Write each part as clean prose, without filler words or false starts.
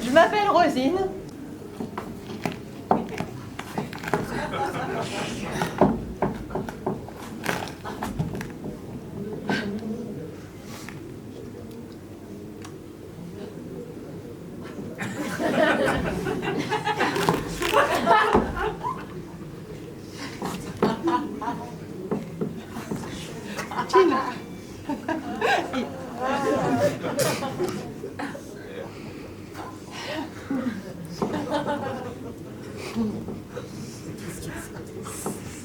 Je m'appelle Rosine.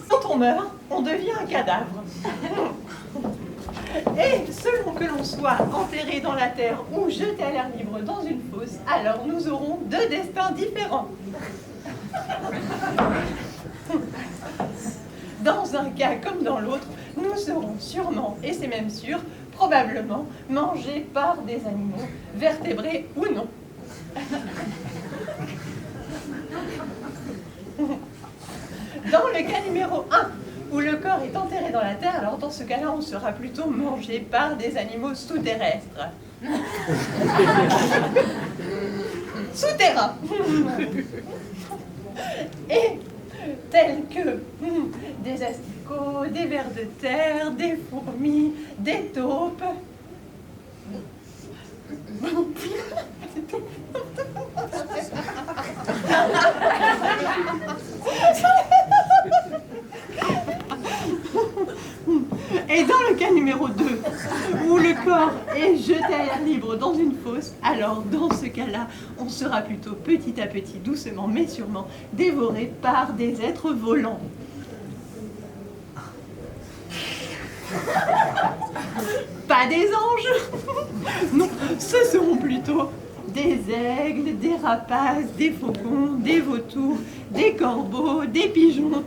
Quand on meurt, on devient un cadavre. Et selon que l'on soit enterré dans la terre ou jeté à l'air libre dans une fosse, alors nous aurons deux destins différents. Dans un cas comme dans l'autre, nous serons sûrement, et c'est même sûr, probablement mangés par des animaux, vertébrés ou non. Dans le cas numéro 1, où le corps est enterré dans la terre, alors dans ce cas-là, on sera plutôt mangé par des animaux sous-terrestres. Souterrains. Et tels que des asticots, des vers de terre, des fourmis, des taupes. Et dans le cas numéro 2, où le corps est jeté à l'air libre dans une fosse, alors dans ce cas-là, on sera plutôt petit à petit, doucement mais sûrement, dévoré par des êtres volants. Pas des anges. Non, ce seront plutôt des aigles, des rapaces, des faucons, des vautours, des corbeaux, des pigeons.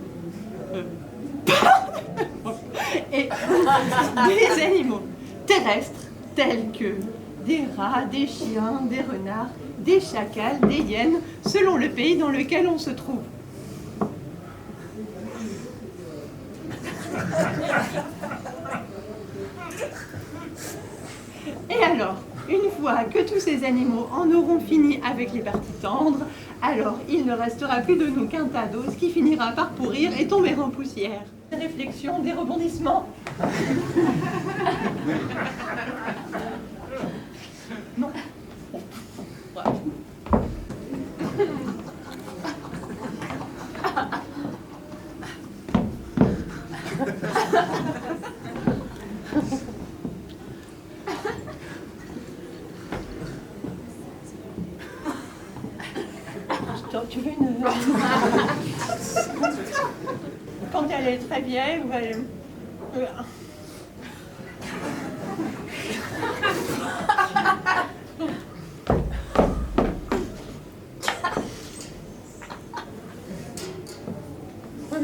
Et des animaux terrestres tels que des rats, des chiens, des renards, des chacals, des hyènes, selon le pays dans lequel on se trouve. Et alors, une fois que tous ces animaux en auront fini avec les parties tendres, alors il ne restera plus de nous qu'un tas d'os qui finira par pourrir et tomber en poussière. Des réflexions, des rebondissements. Non. Voilà. Tu veux une... Quand elle est très vieille, ou elle...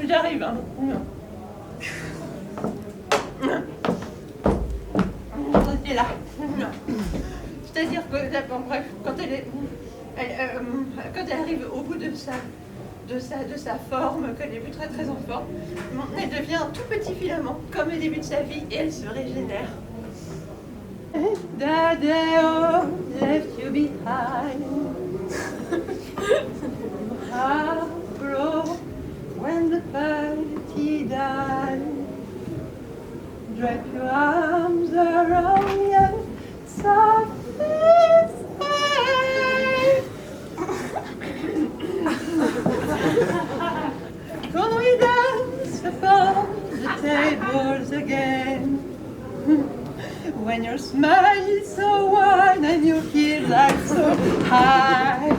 J'arrive, hein. Et là. C'est-à-dire que, bref, quand elle est... quand elle arrive au bout de sa forme, qu'elle n'est plus très très en forme, elle devient un tout petit filament, comme au début de sa vie, et elle se régénère. Dadeo left you behind. Heart broke when the party died. Drap your arms around me and softly say, can we dance upon the tables again? When your smile is so wide and your heels are so high,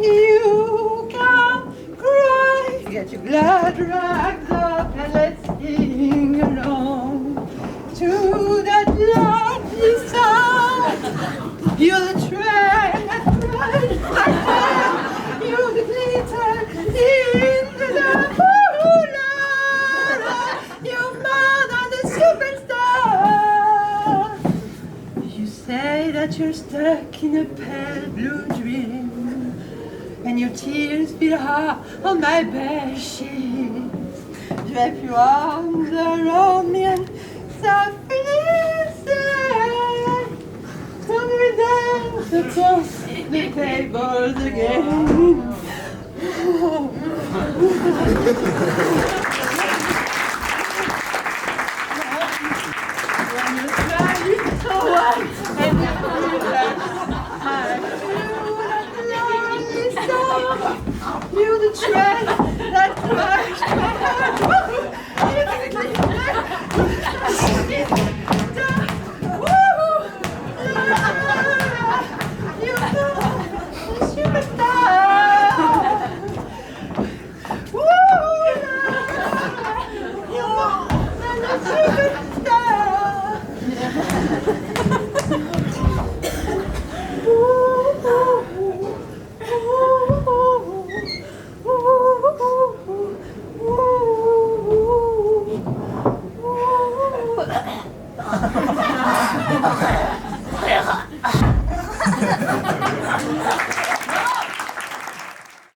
you can cry. Get your glad rags up and let's sing along to that lovely song. You're the train that drives my car. You're the glitter in the moonlight. You're more than a superstar. You say that you're stuck in a pale blue dream, and your tears feel hard on my bare sheets. Wrap your arms around me and softly say, come the tables again. When you're smiling so wide and you relax, I feel like a lonely song. You're the train.